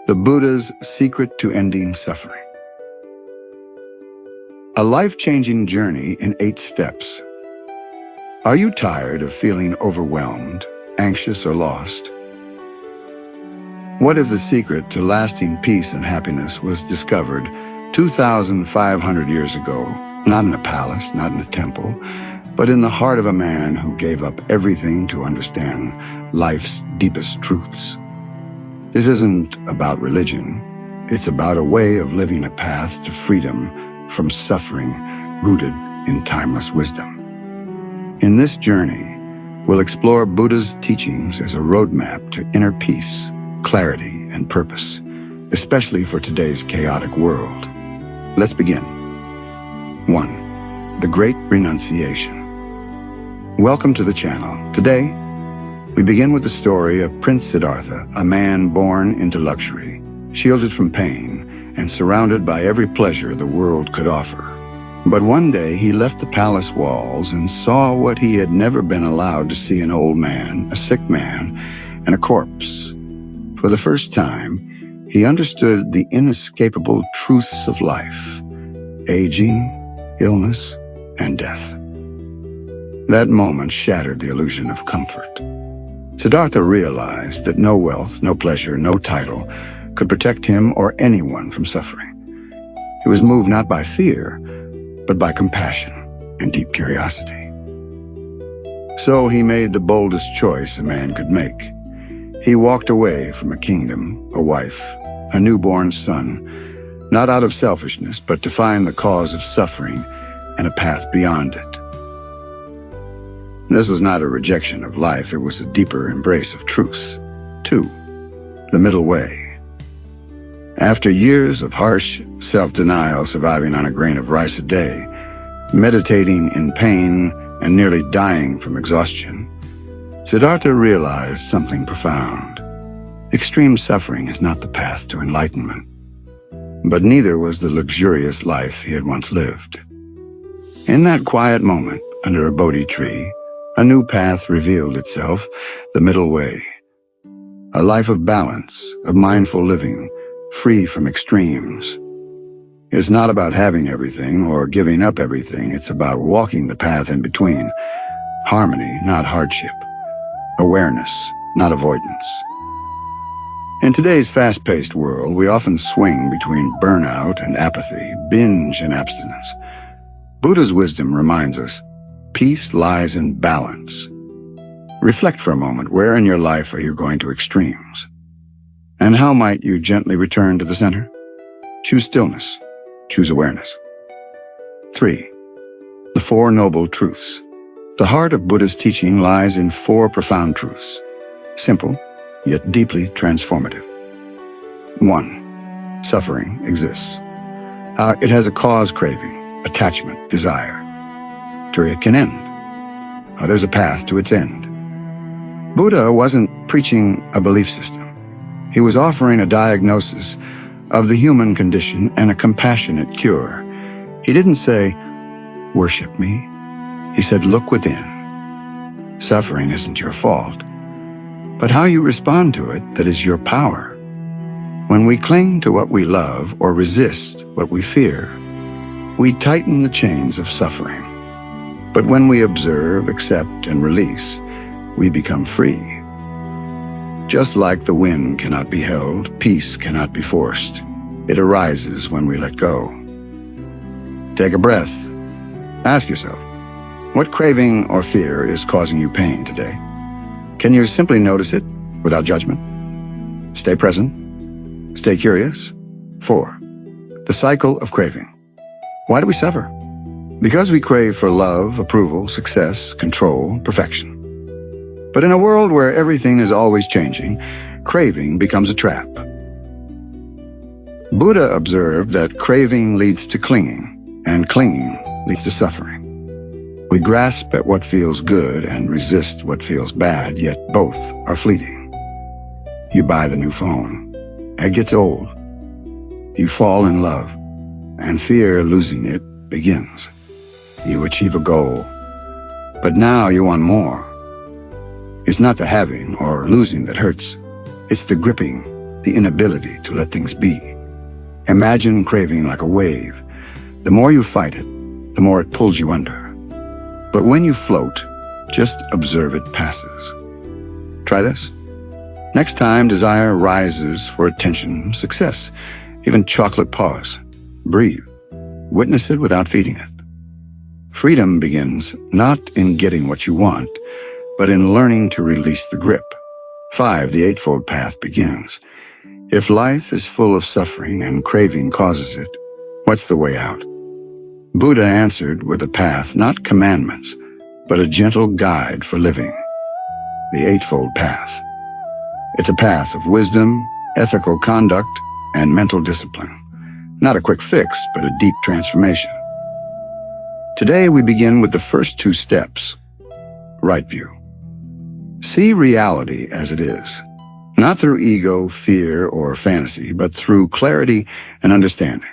The Buddha's Secret to Ending Suffering. A life-changing journey in 8 steps. Are you tired of feeling overwhelmed, anxious, or lost? What if the secret to lasting peace and happiness was discovered 2,500 years ago, not in a palace, not in a temple, but in the heart of a man who gave up everything to understand life's deepest truths? This isn't about religion. It's about a way of living a path to freedom from suffering rooted in timeless wisdom. In this journey, we'll explore Buddha's teachings as a roadmap to inner peace, clarity, and purpose, especially for today's chaotic world. Let's begin. 1. The Great Renunciation. Welcome to the channel. Today, we begin with the story of Prince Siddhartha, a man born into luxury, shielded from pain, and surrounded by every pleasure the world could offer. But one day he left the palace walls and saw what he had never been allowed to see: an old man, a sick man, and a corpse. For the first time, he understood the inescapable truths of life: aging, illness, and death. That moment shattered the illusion of comfort. Siddhartha realized that no wealth, no pleasure, no title could protect him or anyone from suffering. He was moved not by fear, but by compassion and deep curiosity. So he made the boldest choice a man could make. He walked away from a kingdom, a wife, a newborn son, not out of selfishness, but to find the cause of suffering and a path beyond it. This was not a rejection of life, it was a deeper embrace of truth. 2. The middle way. After years of harsh self-denial, surviving on a grain of rice a day, meditating in pain, and nearly dying from exhaustion, Siddhartha realized something profound. Extreme suffering is not the path to enlightenment, but neither was the luxurious life he had once lived. In that quiet moment, under a Bodhi tree, a new path revealed itself: the middle way. A life of balance, of mindful living, free from extremes. It's not about having everything or giving up everything. It's about walking the path in between. Harmony, not hardship. Awareness, not avoidance. In today's fast-paced world, we often swing between burnout and apathy, binge and abstinence. Buddha's wisdom reminds us, peace lies in balance. Reflect for a moment, where in your life are you going to extremes? And how might you gently return to the center? Choose stillness. Choose awareness. 3. The Four Noble Truths. The heart of Buddha's teaching lies in 4 profound truths, simple, yet deeply transformative. 1. Suffering exists. It has a cause: craving, attachment, desire. It can end. There's a path to its end. Buddha wasn't preaching a belief system. He was offering a diagnosis of the human condition and a compassionate cure. He didn't say, "Worship me." He said, "Look within." Suffering isn't your fault, but how you respond to it, that is your power. When we cling to what we love or resist what we fear, we tighten the chains of suffering. But when we observe, accept, and release, we become free. Just like the wind cannot be held, peace cannot be forced. It arises when we let go. Take a breath. Ask yourself, what craving or fear is causing you pain today? Can you simply notice it without judgment? Stay present. Stay curious. 4. The cycle of craving. Why do we suffer? Because we crave for love, approval, success, control, perfection. But in a world where everything is always changing, craving becomes a trap. Buddha observed that craving leads to clinging, and clinging leads to suffering. We grasp at what feels good and resist what feels bad, yet both are fleeting. You buy the new phone. It gets old. You fall in love, and fear losing it begins. You achieve a goal, but now you want more. It's not the having or losing that hurts. It's the gripping, the inability to let things be. Imagine craving like a wave. The more you fight it, the more it pulls you under. But when you float, just observe it passes. Try this. Next time desire rises for attention, success, even chocolate pause. Breathe. Witness it without feeding it. Freedom begins not in getting what you want, but in learning to release the grip. 5. The Eightfold Path begins. If life is full of suffering and craving causes it, what's the way out? Buddha answered with a path, not commandments, but a gentle guide for living. The Eightfold Path. It's a path of wisdom, ethical conduct, and mental discipline. Not a quick fix, but a deep transformation. Today we begin with the first 2 steps. Right view. See reality as it is, not through ego, fear, or fantasy, but through clarity and understanding.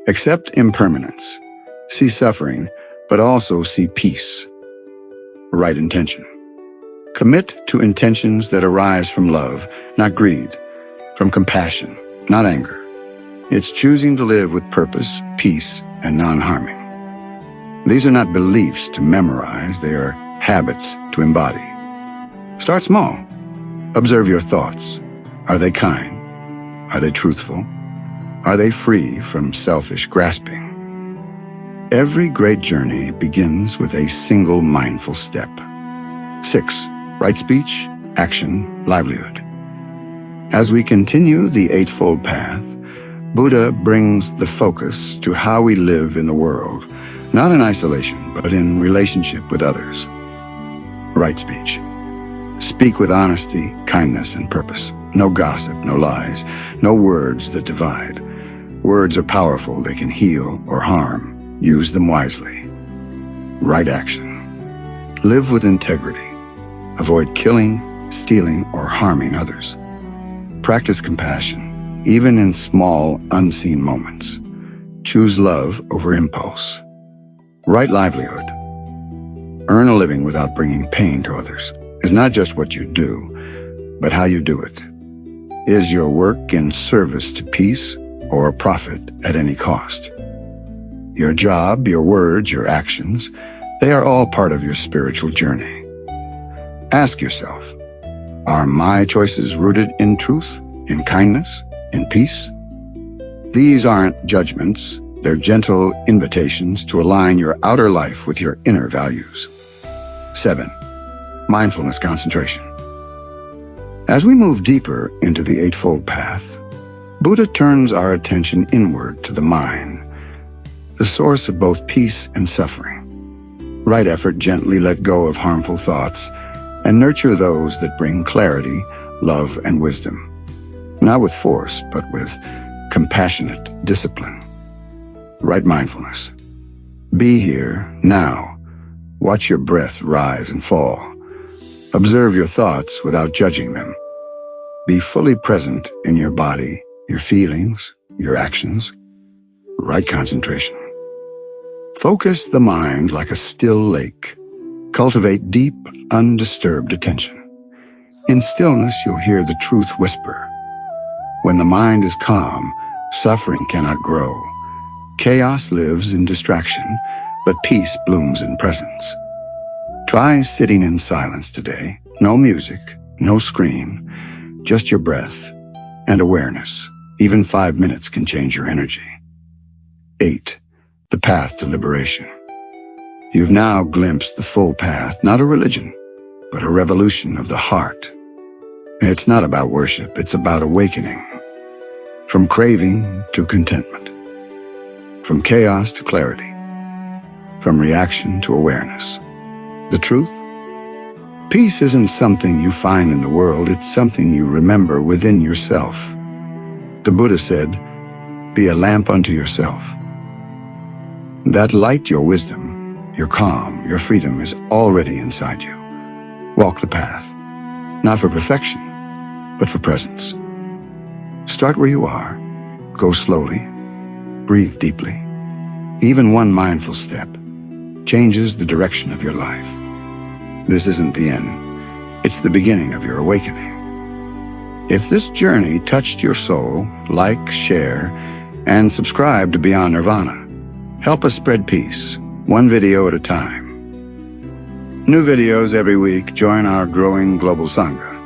Accept impermanence. See suffering, but also see peace. Right intention. Commit to intentions that arise from love, not greed, from compassion, not anger. It's choosing to live with purpose, peace, and non-harming. These are not beliefs to memorize, they are habits to embody. Start small. Observe your thoughts. Are they kind? Are they truthful? Are they free from selfish grasping? Every great journey begins with a single mindful step. 6. Right speech, action, livelihood. As we continue the Eightfold Path, Buddha brings the focus to how we live in the world, not in isolation, but in relationship with others. Right speech. Speak with honesty, kindness, and purpose. No gossip, no lies, no words that divide. Words are powerful, they can heal or harm. Use them wisely. Right action. Live with integrity. Avoid killing, stealing, or harming others. Practice compassion, even in small, unseen moments. Choose love over impulse. Right livelihood. Earn a living without bringing pain to others. Is not just what you do, but how you do it. Is your work in service to peace or profit at any cost? Your job, your words, your actions, they are all part of your spiritual journey. Ask yourself, are my choices rooted in truth, in kindness, in peace? These aren't judgments, they're gentle invitations to align your outer life with your inner values. 7. Mindfulness concentration. As we move deeper into the Eightfold Path, Buddha turns our attention inward to the mind, the source of both peace and suffering. Right effort gently let go of harmful thoughts and nurture those that bring clarity, love, and wisdom. Not with force, but with compassionate discipline. Right mindfulness. Be here, now. Watch your breath rise and fall. Observe your thoughts without judging them. Be fully present in your body, your feelings, your actions. Right concentration. Focus the mind like a still lake. Cultivate deep, undisturbed attention. In stillness, you'll hear the truth whisper. When the mind is calm, suffering cannot grow. Chaos lives in distraction, but peace blooms in presence. Try sitting in silence today. No music, no screen, just your breath and awareness. Even 5 minutes can change your energy. 8. The path to liberation. You've now glimpsed the full path, not a religion, but a revolution of the heart. It's not about worship, it's about awakening. From craving to contentment. From chaos to clarity. From reaction to awareness. The truth? Peace isn't something you find in the world, it's something you remember within yourself. The Buddha said, "Be a lamp unto yourself." That light, your wisdom, your calm, your freedom is already inside you. Walk the path, not for perfection, but for presence. Start where you are. Go slowly. Breathe deeply. Even one mindful step changes the direction of your life. This isn't the end. It's the beginning of your awakening. If this journey touched your soul, like, share, and subscribe to Beyond Nirvana. Help us spread peace, one video at a time. New videos every week. Join our growing global Sangha.